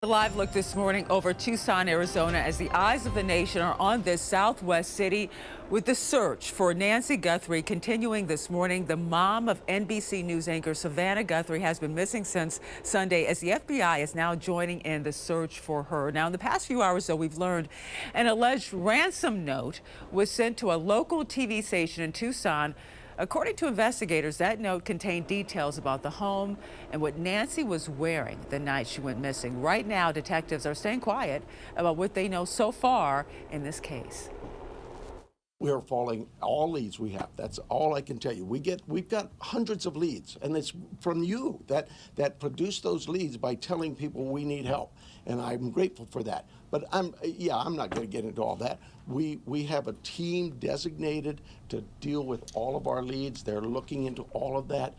A live look this morning over Tucson, Arizona, as the eyes of the nation are on this southwest city with the search for Nancy Guthrie continuing this morning. The mom of NBC News anchor Savannah Guthrie has been missing since Sunday, as the FBI is now joining in the search for her. Now, in the past few hours, though, we've learned an alleged ransom note was sent to a local TV station in Tucson. According to investigators, that note contained details about the home and what Nancy was wearing the night she went missing. Right now, detectives are staying quiet about what they know so far in this case. We are following all leads we have. That's all I can tell you. We've got hundreds of leads, and it's from you that produce those leads by telling people we need help, and I'm grateful for that. But I'm not going to get into all that. We have a team designated to deal with all of our leads. They're looking into all of that.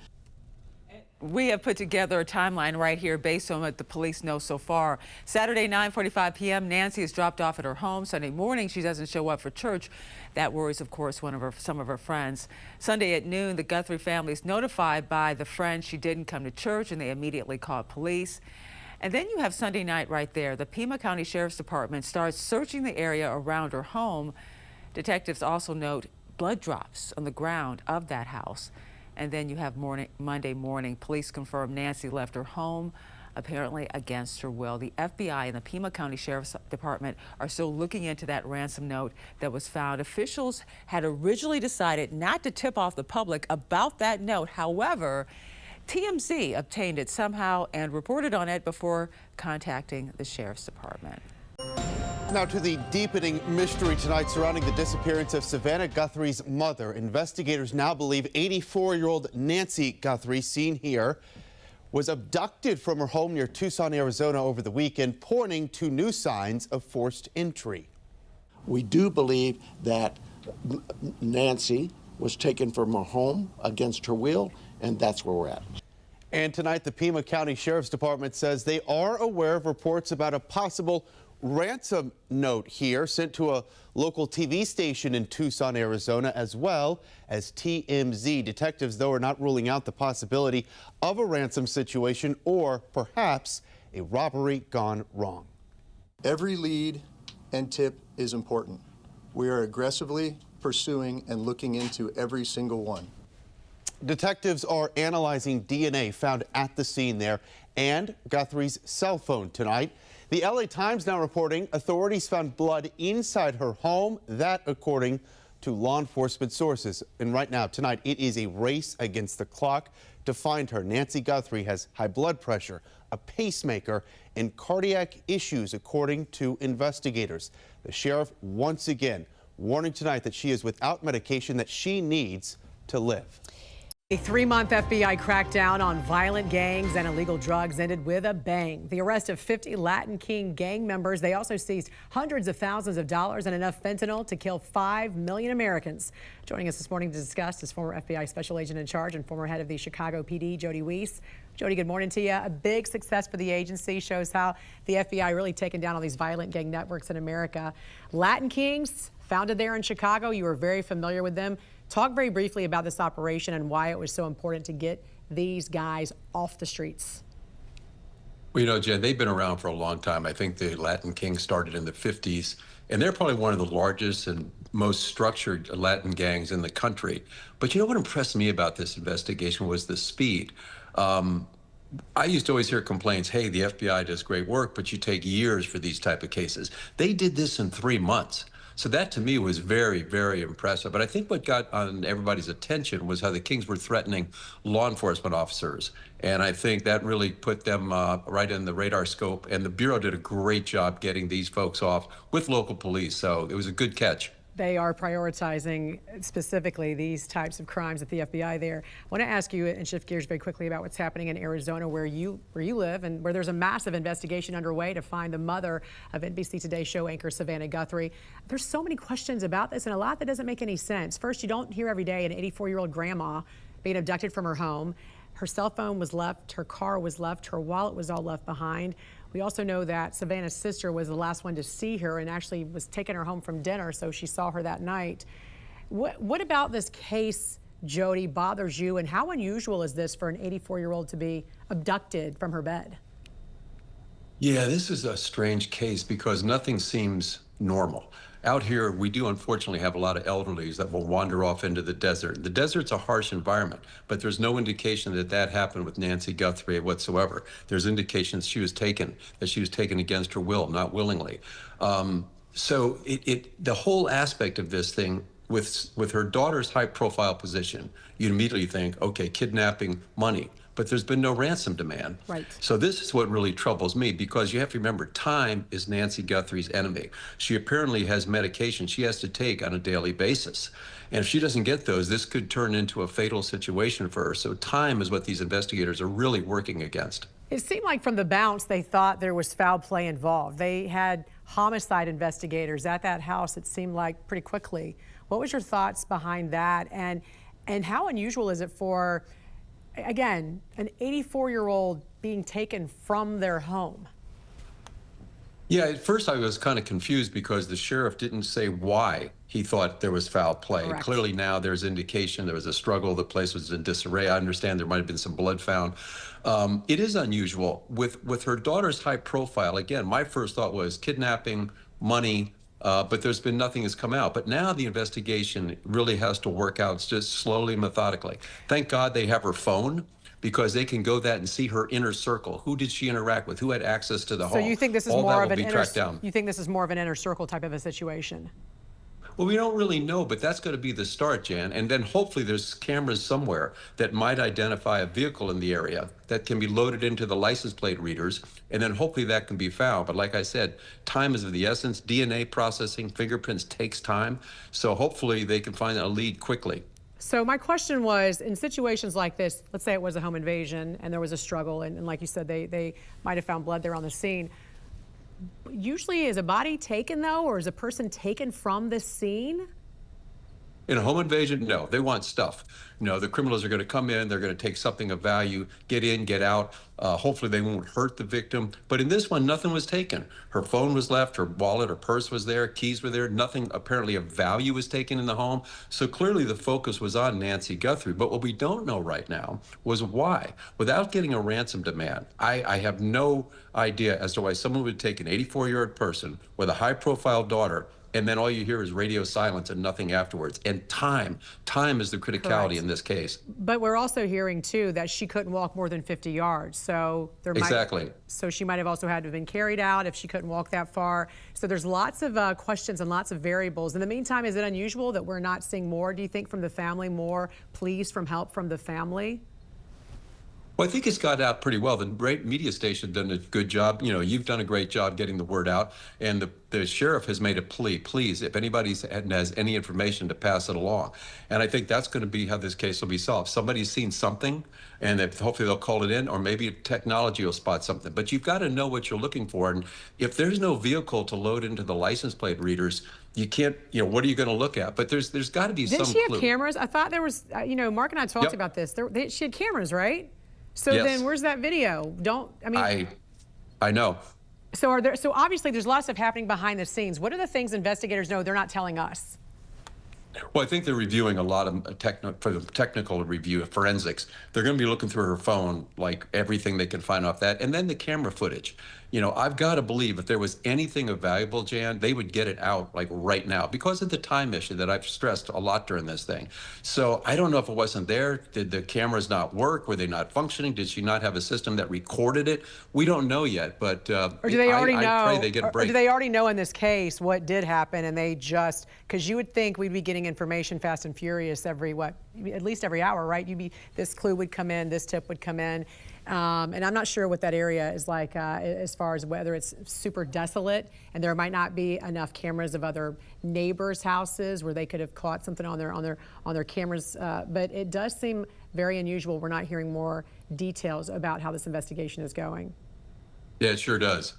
We have put together a timeline right here based on what the police know so far. Saturday, 9:45 p.m., Nancy is dropped off at her home. Sunday morning, she doesn't show up for church. That worries, of course, some of her friends. Sunday at noon, the Guthrie family is notified by the friend she didn't come to church, and they immediately called police. And then you have Sunday night right there. The Pima County Sheriff's Department starts searching the area around her home. Detectives also note blood drops on the ground of that house. And then you have Monday morning, police confirm Nancy left her home, apparently against her will. The FBI and the Pima County Sheriff's Department are still looking into that ransom note that was found. Officials had originally decided not to tip off the public about that note. However, TMZ obtained it somehow and reported on it before contacting the Sheriff's Department. Now to the deepening mystery tonight surrounding the disappearance of Savannah Guthrie's mother. Investigators now believe 84-year-old Nancy Guthrie, seen here, was abducted from her home near Tucson, Arizona over the weekend, pointing to new signs of forced entry. We do believe that Nancy was taken from her home against her will, and that's where we're at. And tonight, the Pima County Sheriff's Department says they are aware of reports about a possible ransom note here sent to a local TV station in Tucson, Arizona, as well as TMZ. Detectives, though, are not ruling out the possibility of a ransom situation or perhaps a robbery gone wrong. Every lead and tip is important. We are aggressively pursuing and looking into every single one. Detectives are analyzing DNA found at the scene there and Guthrie's cell phone tonight. The LA Times now reporting authorities found blood inside her home, that according to law enforcement sources. And right now, tonight, it is a race against the clock to find her. Nancy Guthrie has high blood pressure, a pacemaker, and cardiac issues, according to investigators. The sheriff once again warning tonight that she is without medication that she needs to live. A 3-month FBI crackdown on violent gangs and illegal drugs ended with a bang. The arrest of 50 Latin King gang members. They also seized hundreds of thousands of dollars and enough fentanyl to kill 5 million Americans. Joining us this morning to discuss is former FBI special agent in charge and former head of the Chicago PD, Jody Weiss. Jody, good morning to you. A big success for the agency, shows how the FBI really taken down all these violent gang networks in America. Latin Kings, founded there in Chicago. You were very familiar with them. Talk very briefly about this operation and why it was so important to get these guys off the streets. Well, you know, Jen, they've been around for a long time. I think the Latin Kings started in the 50s, and they're probably one of the largest and most structured Latin gangs in the country. But you know what impressed me about this investigation was the speed. I used to always hear complaints, hey, the FBI does great work, but you take years for these type of cases. They did this in 3 months. So that to me was very, very impressive. But I think what got on everybody's attention was how the Kings were threatening law enforcement officers. And I think that really put them right in the radar scope. And the Bureau did a great job getting these folks off with local police. So it was a good catch. They are prioritizing specifically these types of crimes at the FBI there. I want to ask you and shift gears very quickly about what's happening in Arizona, where you live, and where there's a massive investigation underway to find the mother of NBC Today show anchor Savannah Guthrie. There's so many questions about this and a lot that doesn't make any sense. First, you don't hear every day an 84-year-old grandma being abducted from her home. Her cell phone was left, her car was left, her wallet was all left behind. We also know that Savannah's sister was the last one to see her and actually was taking her home from dinner, so she saw her that night. What about this case, Jody, bothers you, and how unusual is this for an 84-year-old to be abducted from her bed? Yeah, this is a strange case because nothing seems normal. Out here, we do unfortunately have a lot of elderlies that will wander off into the desert. The desert's a harsh environment, but there's no indication that that happened with Nancy Guthrie whatsoever. There's indications that she was taken against her will, not willingly. So the whole aspect of this thing with her daughter's high-profile position, you immediately think, okay, kidnapping, money. But there's been no ransom demand. Right. So this is what really troubles me, because you have to remember, time is Nancy Guthrie's enemy. She apparently has medication she has to take on a daily basis. And if she doesn't get those, this could turn into a fatal situation for her. So time is what these investigators are really working against. It seemed like from the bounce, they thought there was foul play involved. They had homicide investigators at that house, it seemed like, pretty quickly. What was your thoughts behind that? And how unusual is it for, again, an 84-year-old being taken from their home? Yeah, at first I was kind of confused because the sheriff didn't say why he thought there was foul play. Correct. Clearly now there's indication there was a struggle, the place was in disarray. I understand there might have been some blood found. It is unusual. With her daughter's high profile, again, my first thought was kidnapping, money, but there's been nothing has come out. But now the investigation really has to work out just slowly, methodically. Thank God they have her phone, because they can go that and see her inner circle. Who did she interact with? Who had access to the home? So you think this is All more that of will an be tracked down. you think this is more of an inner circle type of a situation? Well, we don't really know, but that's going to be the start, Jan. And then hopefully there's cameras somewhere that might identify a vehicle in the area that can be loaded into the license plate readers, and then hopefully that can be found. But like I said, time is of the essence. DNA processing, fingerprints takes time. So hopefully they can find a lead quickly. So my question was, in situations like this, let's say it was a home invasion and there was a struggle, and like you said, they might have found blood there on the scene. Usually is a body taken, though, or is a person taken from the scene? In a home invasion, no, they want stuff. No, the criminals are going to come in, they're going to take something of value, get in, get out. Hopefully they won't hurt the victim. But in this one, nothing was taken. Her phone was left, her wallet, her purse was there, keys were there. Nothing apparently of value was taken in the home. So clearly the focus was on Nancy Guthrie. But what we don't know right now was why. Without getting a ransom demand, I have no idea as to why someone would take an 84-year-old person with a high-profile daughter, and then all you hear is radio silence and nothing afterwards. And time is the criticality. Correct. In this case. But we're also hearing, too, that she couldn't walk more than 50 yards. So there so she might have also had to have been carried out if she couldn't walk that far. So there's lots of questions and lots of variables. In the meantime, is it unusual that we're not seeing more, do you think, from the family, more pleas from help from the family? Well, I think it's got out pretty well. The great media station done a good job. You know, you've done a great job getting the word out, and the sheriff has made a plea. Please, if anybody has any information, to pass it along. And I think that's going to be how this case will be solved. Somebody's seen something, and hopefully they'll call it in, or maybe technology will spot something. But you've got to know what you're looking for. And if there's no vehicle to load into the license plate readers, you can't, you know, what are you going to look at? But there's got to be some clue. Didn't she have cameras? I thought there was, you know, Mark and I talked about this. She had cameras, right? So then where's that video? I know. So obviously there's lots of happening behind the scenes. What are the things investigators know they're not telling us? Well, I think they're reviewing a lot of for the technical review of forensics. They're going to be looking through her phone, like everything they can find off that, and then the camera footage. You know, I've got to believe if there was anything of valuable, Jan, they would get it out like right now because of the time issue that I've stressed a lot during this thing. So I don't know if it wasn't there. Did the cameras not work? Were they not functioning? Did she not have a system that recorded it? We don't know yet, but or do they already know? I pray they get a break. Or do they already know in this case what did happen, and they just, because you would think we'd be getting information fast and furious every, at least every hour, right? This clue would come in, this tip would come in. And I'm not sure what that area is like as far as whether it's super desolate and there might not be enough cameras of other neighbors' houses where they could have caught something on their cameras. But it does seem very unusual. We're not hearing more details about how this investigation is going. Yeah, it sure does.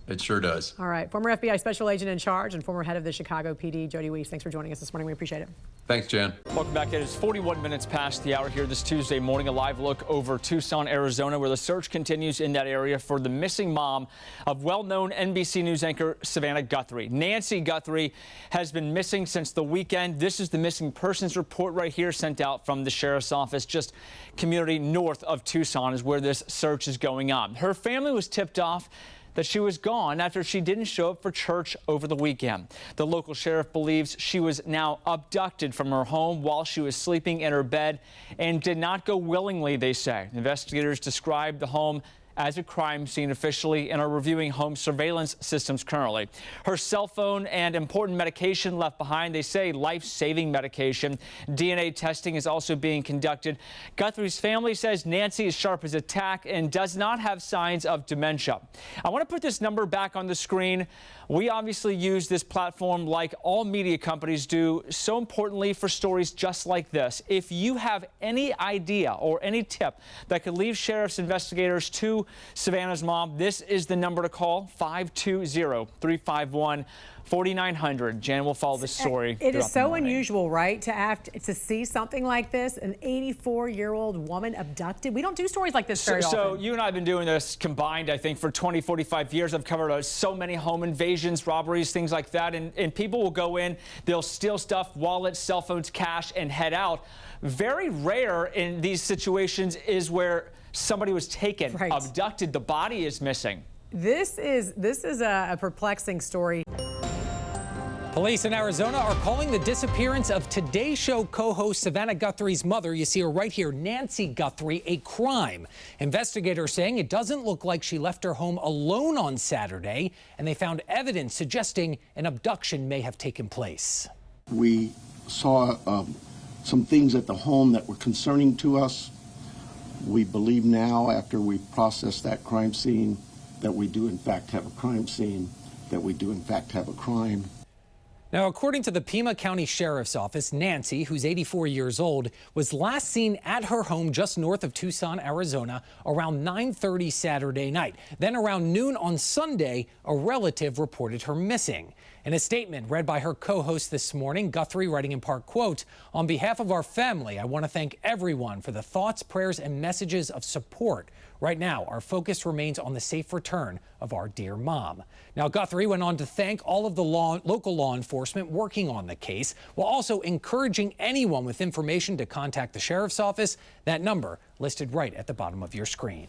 It sure does. All right. Former FBI Special Agent in Charge and former head of the Chicago PD, Jody Weiss, thanks for joining us this morning. We appreciate it. Thanks, Jan. Welcome back. It is 41 minutes past the hour here this Tuesday morning. A live look over Tucson, Arizona, where the search continues in that area for the missing mom of well-known NBC News anchor Savannah Guthrie. Nancy Guthrie has been missing since the weekend. This is the missing persons report right here sent out from the sheriff's office. Just community north of Tucson is where this search is going on. Her family was tipped off that she was gone after she didn't show up for church over the weekend. The local sheriff believes she was now abducted from her home while she was sleeping in her bed and did not go willingly, they say. Investigators described the home as a crime scene officially and are reviewing home surveillance systems currently. Her cell phone and important medication left behind, they say life-saving medication. DNA testing is also being conducted. Guthrie's family says Nancy is sharp as a tack and does not have signs of dementia. I want to put this number back on the screen. We obviously use this platform like all media companies do, so importantly for stories just like this. If you have any idea or any tip that could lead sheriff's investigators to Savannah's mom, this is the number to call, 520-351-4900. Jan will follow this story. It is so unusual, right, to see something like this, an 84-year-old woman abducted. We don't do stories like this very often. So you and I have been doing this combined, I think, for 20, 45 years. I've covered so many home invasions, robberies, things like that, and people will go in, they'll steal stuff, wallets, cell phones, cash, and head out. Very rare in these situations is where somebody was taken, abducted, the body is missing. This is a perplexing story. Police in Arizona are calling the disappearance of Today Show co-host Savannah Guthrie's mother, you see her right here, Nancy Guthrie, a crime. Investigators saying it doesn't look like she left her home alone on Saturday, and they found evidence suggesting an abduction may have taken place. We saw some things at the home that were concerning to us. We believe now, after we processed that crime scene, that we do in fact have a crime scene, that we do in fact have a crime. Now, according to the Pima County Sheriff's Office, Nancy, who's 84 years old, was last seen at her home just north of Tucson, Arizona, around 9:30 Saturday night. Then around noon on Sunday, a relative reported her missing. In a statement read by her co-host this morning, Guthrie writing in part, quote, "On behalf of our family, I want to thank everyone for the thoughts, prayers, and messages of support. Right now, our focus remains on the safe return of our dear mom." Now, Guthrie went on to thank all of the local law enforcement working on the case, while also encouraging anyone with information to contact the sheriff's office. That number listed right at the bottom of your screen.